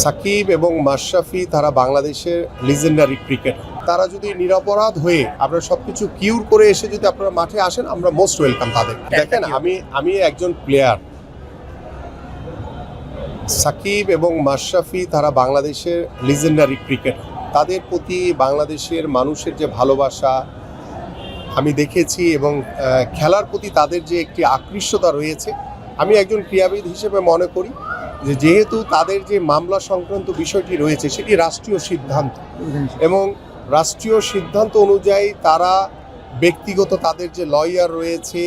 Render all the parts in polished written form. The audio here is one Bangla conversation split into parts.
সাকিব এবং মাশরাফি তারা বাংলাদেশের লিজেন্ডারি ক্রিকেটার। তারা যদি নিরপরাধ হয়ে আপনারা সবকিছু কিউর করে এসে যদি আপনারা মাঠে আসেন, আমরা মোস্ট ওয়েলকাম তাদের। দেখেন, আমি একজন প্লেয়ার। সাকিব এবং মাশরাফি তারা বাংলাদেশের লিজেন্ডারি ক্রিকেটার। তাদের প্রতি বাংলাদেশের মানুষের যে ভালোবাসা আমি দেখেছি এবং খেলার প্রতি তাদের যে একটি আকৃষ্টতা রয়েছে, আমি একজন ক্রীড়াবিদ হিসেবে মনে করি যে যেহেতু তাদের যে মামলা সংক্রান্ত বিষয়টি রয়েছে সেটি রাষ্ট্রীয় সিদ্ধান্ত এবং রাষ্ট্রীয় সিদ্ধান্ত অনুযায়ী তারা ব্যক্তিগত তাদের যে লয়ার রয়েছে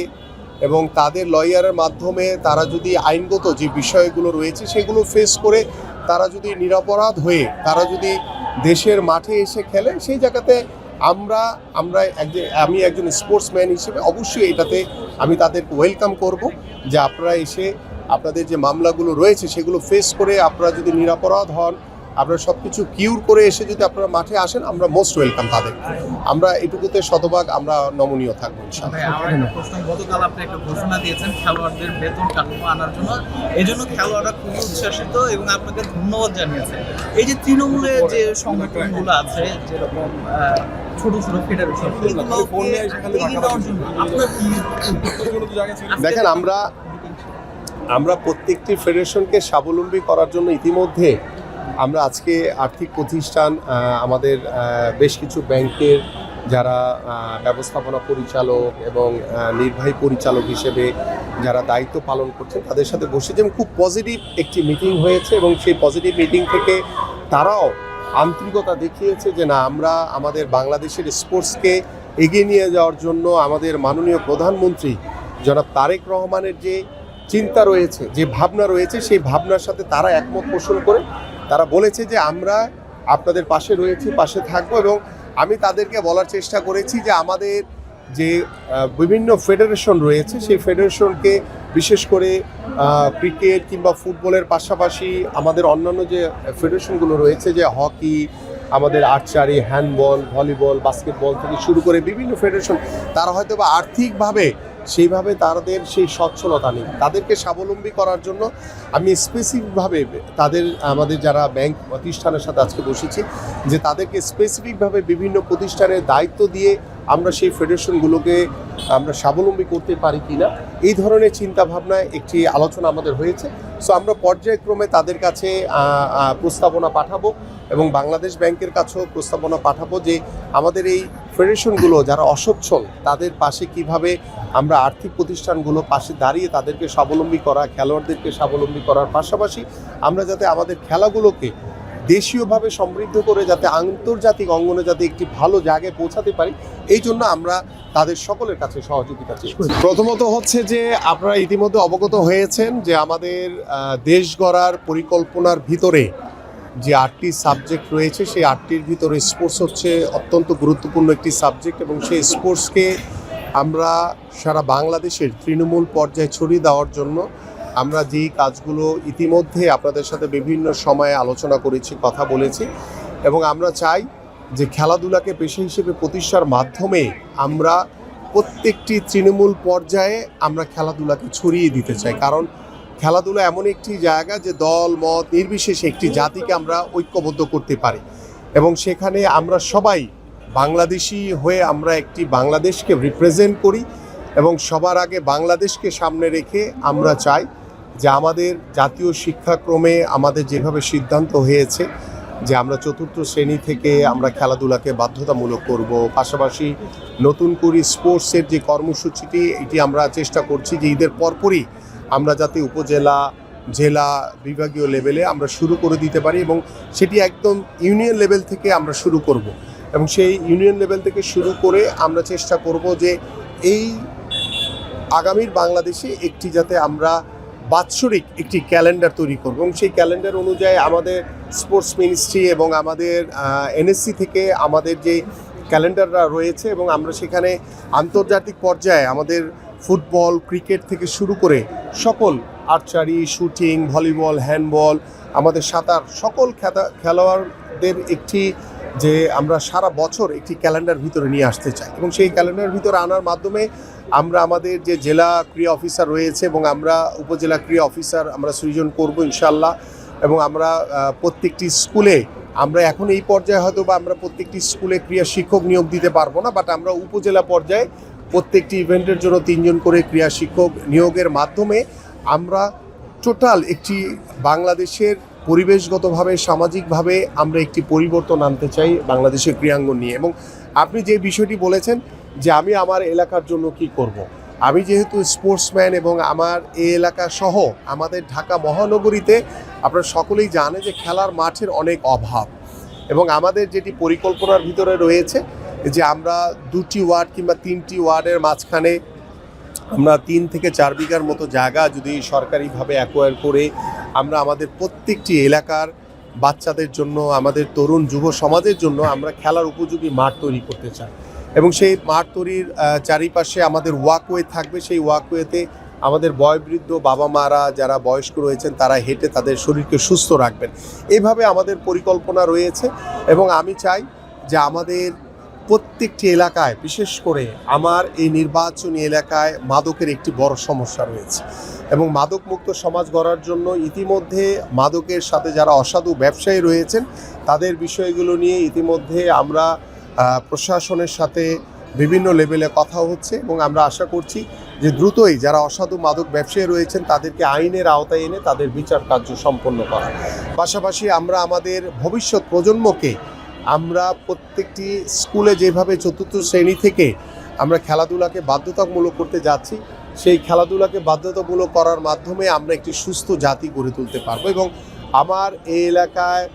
এবং তাদের লয়ারের মাধ্যমে তারা যদি আইনগত যে বিষয়গুলো রয়েছে সেগুলো ফেস করে তারা যদি নিরপরাধ হয়ে তারা যদি দেশের মাঠে এসে খেলে, সেই জায়গাতে আমি একজন স্পোর্টসম্যান হিসেবে অবশ্যই এটাতে আমি তাদেরকে ওয়েলকাম করব যে আপনারা এসে আপনাদের যে মামলাগুলো রয়েছে সেগুলো ফেস করে আপনারা যদি নিরপরাধ হন, আপনারা সব কিছু কিউর করে এসে যদি আপনারা মাঠে আসেন, আমরা মোস্ট ওয়েলকাম তাদের। আমরা এটুকুতে শতভাগ আমরা নমনীয় থাকবো ইনশাআল্লাহ। গতকাল আপনি একটা ঘোষণা দিয়েছেন খেলোয়াড়দের বেতন কাঠামো আনার জন্য, এই জন্য খেলোয়াড়রা খুবই উচ্ছ্বাসিত এবং আপনাকে ধন্যবাদ জানিয়েছে। এই যে তৃণমূলের যে সংগঠনগুলো আছে, যেরকম ছোট ছোট ফেডারেশন, দেখেন, আমরা প্রত্যেকটি ফেডারেশনকে স্বাবলম্বী করার জন্য ইতিমধ্যে আমরা আজকে আর্থিক প্রতিষ্ঠান, আমাদের বেশ কিছু ব্যাংকের যারা ব্যবস্থাপনা পরিচালক এবং নির্বাহী পরিচালক হিসেবে যারা দায়িত্ব পালন করছেন তাদের সাথে বসে যেমন খুব পজিটিভ একটি মিটিং হয়েছে এবং সেই পজিটিভ মিটিং থেকে তারাও আন্তরিকতা দেখিয়েছে যে না, আমরা আমাদের বাংলাদেশের স্পোর্টসকে এগিয়ে নিয়ে যাওয়ার জন্য আমাদের মাননীয় প্রধানমন্ত্রী জনাব তারেক রহমানের যে চিন্তা রয়েছে, যে ভাবনা রয়েছে, সেই ভাবনার সাথে তারা একমত পোষণ করে তারা বলেছে যে আমরা আপনাদের পাশে রয়েছি, পাশে থাকবো। এবং আমি তাদেরকে বলার চেষ্টা করেছি যে আমাদের যে বিভিন্ন ফেডারেশন রয়েছে সেই ফেডারেশনকে বিশেষ করে ক্রিকেট কিংবা ফুটবলের পাশাপাশি আমাদের অন্যান্য যে ফেডারেশনগুলো রয়েছে, যে হকি, আমাদের আর্চারি, হ্যান্ডবল, ভলিবল, বাস্কেটবল থেকে শুরু করে বিভিন্ন ফেডারেশন, তারা হয়তো বা আর্থিকভাবে সেইভাবে তাদের সেই সচ্ছলতা নেই। তাদেরকে স্বাবলম্বী করার জন্য আমি স্পেসিফিকভাবে আমাদের যারা ব্যাংক প্রতিষ্ঠানের সাথে আজকে বসেছি যে তাদেরকে স্পেসিফিকভাবে বিভিন্ন প্রতিষ্ঠানের দায়িত্ব দিয়ে আমরা সেই ফেডারেশনগুলোকে আমরা স্বাবলম্বী করতে পারি কি না, এই ধরনের চিন্তাভাবনায় একটি আলোচনা আমাদের হয়েছে। সো আমরা পর্যায়ক্রমে তাদের কাছে প্রস্তাবনা পাঠাবো এবং বাংলাদেশ ব্যাংকের কাছেও প্রস্তাবনা পাঠাবো যে আমাদের এই ফেডারেশনগুলো যারা অসচ্ছল তাদের পাশে কিভাবে আমরা আর্থিক প্রতিষ্ঠানগুলো পাশে দাঁড়িয়ে তাদেরকে স্বাবলম্বী করা, খেলোয়াড়দেরকে স্বাবলম্বী করার পাশাপাশি আমরা যাতে আমাদের খেলাগুলোকে দেশীয়ভাবে সমৃদ্ধ করে যাতে আন্তর্জাতিক অঙ্গনে যাতে একটি ভালো জায়গায় পৌঁছাতে পারি, এই জন্য আমরা তাদের সকলের কাছে সহযোগিতা চাই। প্রথমত হচ্ছে যে আপনারা ইতিমধ্যে অবগত হয়েছেন যে আমাদের দেশ গড়ার পরিকল্পনার ভিতরে যে 8টি সাবজেক্ট রয়েছে সেই 8টির ভিতরে স্পোর্টস হচ্ছে অত্যন্ত গুরুত্বপূর্ণ একটি সাবজেক্ট এবং সেই স্পোর্টসকে আমরা সারা বাংলাদেশের তৃণমূল পর্যায়ে ছড়িয়ে দেওয়ার জন্য আমরা যেই কাজগুলো ইতিমধ্যে আপনাদের সাথে বিভিন্ন সময়ে আলোচনা করেছি, কথা বলেছি এবং আমরা চাই যে খেলাধুলাকে পেশা হিসেবে প্রতিষ্ঠার মাধ্যমে আমরা প্রত্যেকটি তৃণমূল পর্যায়ে আমরা খেলাধুলাকে ছড়িয়ে দিতে চাই। কারণ খেলাধুলা এমন একটি জায়গা যে দল মত নির্বিশেষে একটি জাতিকে আমরা ঐক্যবদ্ধ করতে পারি এবং সেখানে আমরা সবাই বাংলাদেশি হয়ে আমরা একটি বাংলাদেশকে রিপ্রেজেন্ট করি এবং সবার আগে বাংলাদেশকে সামনে রেখে আমরা চাই যে আমাদের জাতীয় শিক্ষাক্রমে আমাদের যেভাবে সিদ্ধান্ত হয়েছে যে আমরা 4র্থ শ্রেণী থেকে আমরা খেলাধুলাকে বাধ্যতামূলক করব, পাশাপাশি নতুন করে স্পোর্টসের যে কর্মসূচিটি এটি আমরা চেষ্টা করছি যে ঈদের পরপরই আমরা যাতে উপজেলা, জেলা, বিভাগীয় লেভেলে আমরা শুরু করে দিতে পারি এবং সেটি একদম ইউনিয়ন লেভেল থেকে আমরা শুরু করব এবং সেই ইউনিয়ন লেভেল থেকে শুরু করে আমরা চেষ্টা করব যে এই আগামীর বাংলাদেশে একটি যাতে আমরা বাৎসরিক একটি ক্যালেন্ডার তৈরি করব এবং সেই ক্যালেন্ডার অনুযায়ী আমাদের স্পোর্টস মিনিস্ট্রি এবং আমাদের এনএসসি থেকে আমাদের যে ক্যালেন্ডাররা রয়েছে এবং আমরা সেখানে আন্তর্জাতিক পর্যায়ে আমাদের ফুটবল, ক্রিকেট থেকে শুরু করে সকল আর্চারি, শুটিং, ভলিবল, হ্যান্ডবল, আমাদের সাঁতার, সকল খেলোয়াড়দের একটি যে আমরা সারা বছর একটি ক্যালেন্ডার ভিতরে নিয়ে আসতে চাই এবং সেই ক্যালেন্ডার ভিতরে আনার মাধ্যমে আমরা আমাদের যে জেলা ক্রীড়া অফিসার রয়েছে এবং আমরা উপজেলা ক্রীড়া অফিসার আমরা সৃজন করব ইনশাআল্লাহ। এবং আমরা প্রত্যেকটি স্কুলে আমরা এখন এই পর্যায়ে হয়তো বা আমরা প্রত্যেকটি স্কুলে ক্রীড়া শিক্ষক নিয়োগ দিতে পারবো না, বাট আমরা উপজেলা পর্যায়ে প্রত্যেকটি ইভেন্টের জন্য 3 জন করে ক্রীড়া শিক্ষক নিয়োগের মাধ্যমে আমরা টোটাল একটি বাংলাদেশের পরিবেশগতভাবে সামাজিকভাবে আমরা একটি পরিবর্তন আনতে চাই বাংলাদেশের ক্রীড়াঙ্গন নিয়ে। এবং আপনি যে বিষয়টি বলেছেন যে আমি আমার এলাকার জন্য কি করব। আমি যেহেতু স্পোর্টসম্যান এবং আমার এই এলাকা সহ আমাদের ঢাকা মহানগরীতে আপনারা সকলেই জানেন যে খেলার মাঠের অনেক অভাব, এবং আমাদের যেটি পরিকল্পনার ভিতরে রয়েছে যে আমরা 2টি ওয়ার্ড কিংবা 3টি ওয়ার্ডের মাঝখানে আমরা 3 থেকে 4 বিঘার মতো জায়গা যদি সরকারিভাবে অ্যাকোয়ার করে আমরা আমাদের প্রত্যেকটি এলাকার বাচ্চাদের জন্য, আমাদের তরুণ যুব সমাজের জন্য আমরা খেলার উপযোগী মাঠ তৈরি করতে চাই। এবং সেই মাঠ তৈরির চারিপাশে আমাদের ওয়াকওয়ে থাকবে, সেই ওয়াকওয়েতে আমাদের বয়োবৃদ্ধ বাবা মারা যারা বয়স্ক রয়েছেন তারা হেঁটে তাদের শরীরকে সুস্থ রাখবেন। এইভাবে আমাদের পরিকল্পনা রয়েছে, এবং আমি চাই যে আমাদের প্রত্যেকটি এলাকায়, বিশেষ করে আমার এই নির্বাচনী এলাকায় মাদকের একটি বড় সমস্যা রয়েছে, এবং মাদকমুক্ত সমাজ গড়ার জন্য ইতিমধ্যে মাদকের সাথে যারা অসাধু ব্যবসায়ী রয়েছেন তাদের বিষয়গুলো নিয়ে ইতিমধ্যে আমরা প্রশাসনের সাথে বিভিন্ন লেভেলে কথা হচ্ছে, এবং আমরা আশা করছি যে দ্রুতই যারা অসাধু মাদক ব্যবসায়ী রয়েছেন তাদেরকে আইনের আওতায় এনে তাদের বিচার কার্য সম্পন্ন করা। পাশাপাশি আমরা আমাদের ভবিষ্যৎ প্রজন্মকে আমরা প্রত্যেকটি স্কুলে যেভাবে 4র্থ শ্রেণী থেকে আমরা খেলাধুলাকে বাধ্যতামূলক করতে যাচ্ছি, সেই খেলাধুলাকে বাধ্যতামূলক করার মাধ্যমে আমরা একটি সুস্থ জাতি গড়ে তুলতে পারবো। এবং আমার এই এলাকায়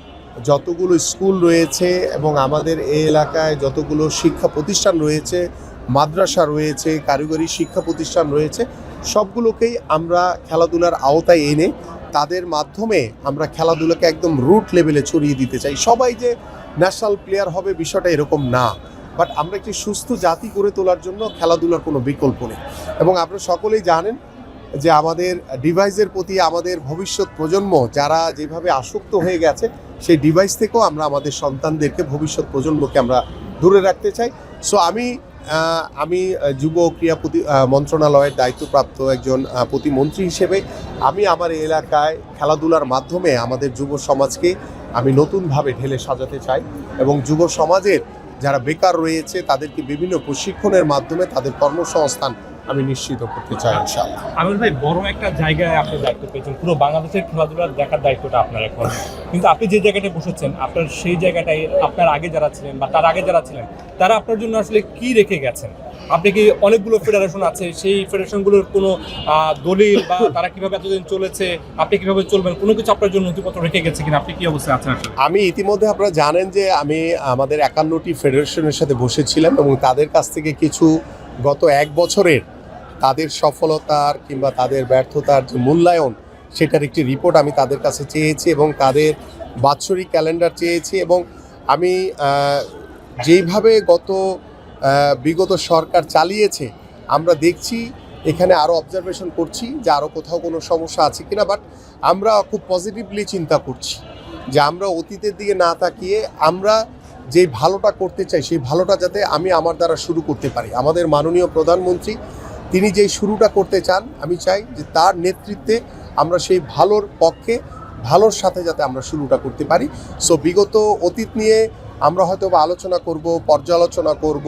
যতগুলো স্কুল রয়েছে এবং আমাদের এই এলাকায় যতগুলো শিক্ষা প্রতিষ্ঠান রয়েছে, মাদ্রাসা রয়েছে, কারিগরি শিক্ষা প্রতিষ্ঠান রয়েছে, সবগুলোকেই আমরা খেলাধুলার আওতায় এনে তাদের মাধ্যমে আমরা খেলাধুলাকে একদম রুট লেভেলে ছড়িয়ে দিতে চাই। সবাই যে ন্যাশনাল প্লেয়ার হবে বিষয়টা এরকম না, বাট আমরা একটি সুস্থ জাতি গড়ে তোলার জন্য খেলাধুলার কোনো বিকল্প নেই। এবং আপনারা সকলেই জানেন যে আমাদের ডিভাইসের প্রতি আমাদের ভবিষ্যৎ প্রজন্ম যারা যেভাবে আসক্ত হয়ে গেছে, সেই ডিভাইস থেকেও আমরা আমাদের সন্তানদেরকে, ভবিষ্যৎ প্রজন্মকে আমরা দূরে রাখতে চাই। সো আমি যুব ক্রীড়া মন্ত্রণালয়ের দায়িত্বপ্রাপ্ত একজন প্রতিমন্ত্রী হিসেবে আমি আমার এই এলাকায় খেলাধুলার মাধ্যমে আমাদের যুব সমাজকে আমি নতুনভাবে ঢেলে সাজাতে চাই, এবং যুব সমাজের যারা বেকার রয়েছে তাদেরকে বিভিন্ন প্রশিক্ষণের মাধ্যমে তাদের কর্মসংস্থান আমি নিশ্চিত করতে চাই ইনশাআল্লাহ। আমির ভাই, বড় একটা জায়গায় আপনি দায়িত্ব পেয়েছেন, পুরো বাংলাদেশের খেলাধুলার দেখার দায়িত্বটা আপনার এখন। কিন্তু আপনি যে জায়গাটায় বসেছেন, আপনার সেই জায়গাটায় আপনার আগে যারা ছিলেন বা তার আগে যারা ছিলেন তারা আপনার জন্য আসলে কি রেখে গেছেন? আপনি কি, অনেকগুলো ফেডারেশন আছে, সেই ফেডারেশনগুলোর কোনো দলিল বা তারা কিভাবে এতদিন চলেছে, আপনি কিভাবে চলবেন, কোনো কিছু আপনার জন্য নথিপত্র রেখে গেছে কিনা? আপনি কি অবস্থায় আছেন? আমি ইতিমধ্যে, আপনারা জানেন যে আমি আমাদের 51টি ফেডারেশনের সাথে বসেছিলাম, এবং তাদের কাছ থেকে কিছু গত 1 বছরের তাদের সফলতার কিংবা তাদের ব্যর্থতার যে মূল্যায়ন, সেটার একটি রিপোর্ট আমি তাদের কাছে চেয়েছি, এবং তাদের বাৎসরিক ক্যালেন্ডার চেয়েছি। এবং আমি যেইভাবে বিগত সরকার চালিয়েছে আমরা দেখছি, এখানে আরও অবজারভেশন করছি যে আরও কোথাও কোনো সমস্যা আছে কিনা, বাট আমরা খুব পজিটিভলি চিন্তা করছি যে আমরা অতীতের দিকে না তাকিয়ে আমরা যে ভালোটা করতে চাই সেই ভালোটা যাতে আমি আমার দ্বারা শুরু করতে পারি। আমাদের মাননীয় প্রধানমন্ত্রী তিনি যেই শুরুটা করতে চান, আমি চাই যে তার নেতৃত্বে আমরা সেই ভালোর পক্ষে, ভালোর সাথে যাতে আমরা শুরুটা করতে পারি। সো বিগত অতীত নিয়ে আমরা হয়তো বা আলোচনা করব, পর্যালোচনা করব,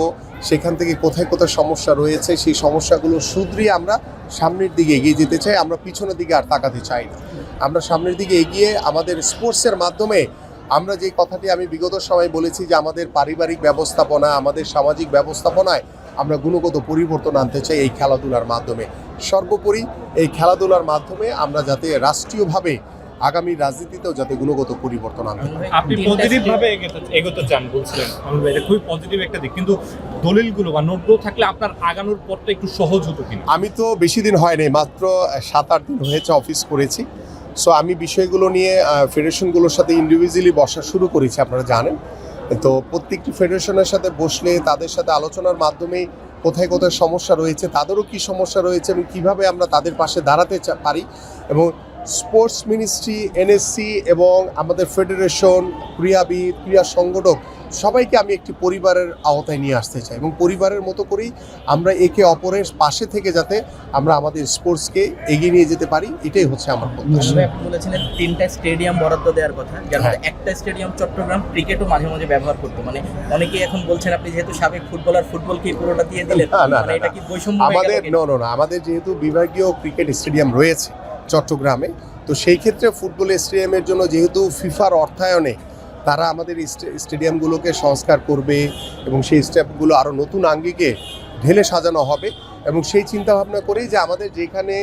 সেখান থেকে কোথায় কোথায় সমস্যা রয়েছে সেই সমস্যাগুলো শুধরিয়ে আমরা সামনের দিকে এগিয়ে যেতে চাই। আমরা পিছনের দিকে আর তাকাতে চাই না, আমরা সামনের দিকে এগিয়ে আমাদের স্পোর্টসের মাধ্যমে আমরা যে কথাটি আমি বিগত সময় বলেছি যে আমাদের পারিবারিক ব্যবস্থাপনা, আমাদের সামাজিক ব্যবস্থাপনায় আমরা গুণগত পরিবর্তন আনতে চাই এই খেলাধুলার মাধ্যমে। সর্বোপরি এই খেলাধুলার মাধ্যমে আমরা যাতে রাষ্ট্রীয়ভাবে আগামী রাজনীতিতেও যাতে গুণগত পরিবর্তন আনতে পারি। আপনি পজিটিভভাবে এগোতে চান বলছিলেন, এটা খুবই পজিটিভ একটা দিক, কিন্তু দলিলগুলো বা নোটগুলো থাকলে আপনার আগানোর পথটা একটু সহজ হতো কিনা? আমি তো বেশি দিন হয় নাই, মাত্র 7-8 দিন হয়েছে অফিস করেছি। সো আমি বিষয়গুলো নিয়ে ফেডারেশনগুলোর সাথে ইন্ডিভিজুয়ালি বসা শুরু করেছি, আপনারা জানেন। তো প্রত্যেকটি ফেডারেশনের সাথে বসলে তাদের সাথে আলোচনার মাধ্যমে কোথায় কোথায় সমস্যা রয়েছে, তাদেরও কি সমস্যা রয়েছে এবং কীভাবে আমরা তাদের পাশে দাঁড়াতে পারি, এবং স্পোর্টস মিনিস্ট্রি, এনএসসি এবং আমাদের ফেডারেশন, ক্রীড়াবিদ, ক্রীড়া সংগঠক সবাইকে আমি একটি পরিবারের আওতায় নিয়ে আসতে চাই এবং পরিবারের মতো করেই আমরা একে অপরের পাশে থেকে যাতে আমরা আমাদের স্পোর্টসকে এগিয়ে নিয়ে যেতে পারি, এটাই হচ্ছে আমার প্রত্যাশা। আপনি বলেছিলেন 3টা স্টেডিয়াম বরাদ্দ দেওয়ার কথা, যার মধ্যে একটা স্টেডিয়াম চট্টগ্রাম ক্রিকেটও মাঝে মাঝে ব্যবহার করতো, মানে অনেকেই এখন বলছেন আপনি যেহেতু সাবেক ফুটবলার, ফুটবলকে পুরোটা দিয়ে দিলেন, মানে এটা কি বৈষম্য হয়ে গেল আমাদের কিনা? না আমাদের যেহেতু বিভাগীয় ক্রিকেট স্টেডিয়াম রয়েছে চট্টগ্রামে, তো সেই ক্ষেত্রে ফুটবল স্টেডিয়ামের জন্য যেহেতু ফিফার অর্থায়নে তারা আমাদের স্টেডিয়ামগুলোকে সংস্কার করবে এবং সেই স্টেপগুলো আরও নতুন আঙ্গিকে ঢেলে সাজানো হবে এবং সেই চিন্তাভাবনা করেই যে আমাদের যেখানে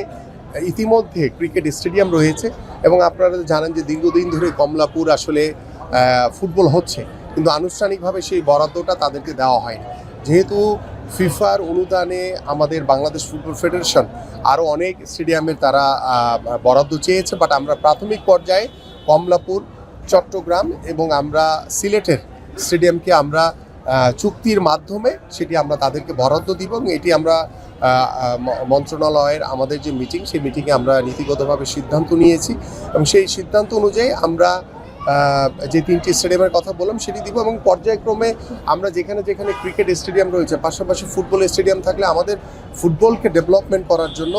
ইতিমধ্যে ক্রিকেট স্টেডিয়াম রয়েছে এবং আপনারা জানেন যে দীর্ঘদিন ধরে কমলাপুর আসলে ফুটবল হচ্ছে, কিন্তু আনুষ্ঠানিকভাবে সেই বরাদ্দটা তাদেরকে দেওয়া হয়নি। যেহেতু ফিফার অনুদানে আমাদের বাংলাদেশ ফুটবল ফেডারেশন আরও অনেক স্টেডিয়ামের তারা বরাদ্দ চেয়েছে, বাট আমরা প্রাথমিক পর্যায়ে কমলাপুর, চট্টগ্রাম এবং আমরা সিলেটের স্টেডিয়ামকে আমরা চুক্তির মাধ্যমে সেটি আমরা তাদেরকে বরাদ্দ দিব এবং এটি আমরা মন্ত্রণালয়ের আমাদের যে মিটিং, সেই মিটিংয়ে আমরা নীতিগতভাবে সিদ্ধান্ত নিয়েছি এবং সেই সিদ্ধান্ত অনুযায়ী আমরা যে 3টি স্টেডিয়ামের কথা বললাম সেটি দিব এবং পর্যায়ক্রমে আমরা যেখানে যেখানে ক্রিকেট স্টেডিয়াম রয়েছে পাশাপাশি ফুটবল স্টেডিয়াম থাকলে আমাদের ফুটবলকে ডেভেলপমেন্ট করার জন্য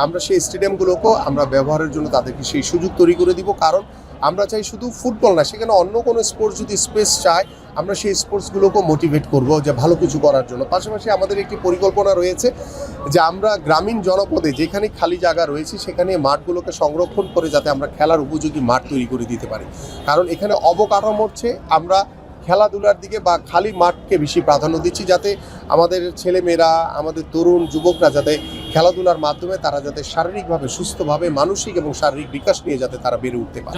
আমরা সেই স্টেডিয়ামগুলোকেও আমরা ব্যবহারের জন্য তাদেরকে সেই সুযোগ তৈরি করে দিব। কারণ আমরা চাই শুধু ফুটবল না, সেখানে অন্য কোনো স্পোর্টস যদি স্পেস চায় আমরা সেই স্পোর্টসগুলোকেও মোটিভেট করব যে ভালো কিছু করার জন্য। পাশাপাশি আমাদের একটি পরিকল্পনা রয়েছে যে আমরা গ্রামীণ জনপদে যেখানে খালি জায়গা রয়েছে সেখানে মাঠগুলোকে সংরক্ষণ করে যাতে আমরা খেলার উপযোগী মাঠ তৈরি করে দিতে পারি। কারণ এখানে অবকাঠামোর চেয়ে আমরা খেলাধুলার দিকে বা খালি মাঠকে বেশি প্রাধান্য দিচ্ছি, যাতে আমাদের ছেলেমেয়েরা, আমাদের তরুণ যুবকরা যাতে খেলাধুলার মাধ্যমে তারা যাতে শারীরিকভাবে সুস্থভাবে মানসিক এবং শারীরিক বিকাশ নিয়ে যাতে তারা বেড়ে উঠতে পারে।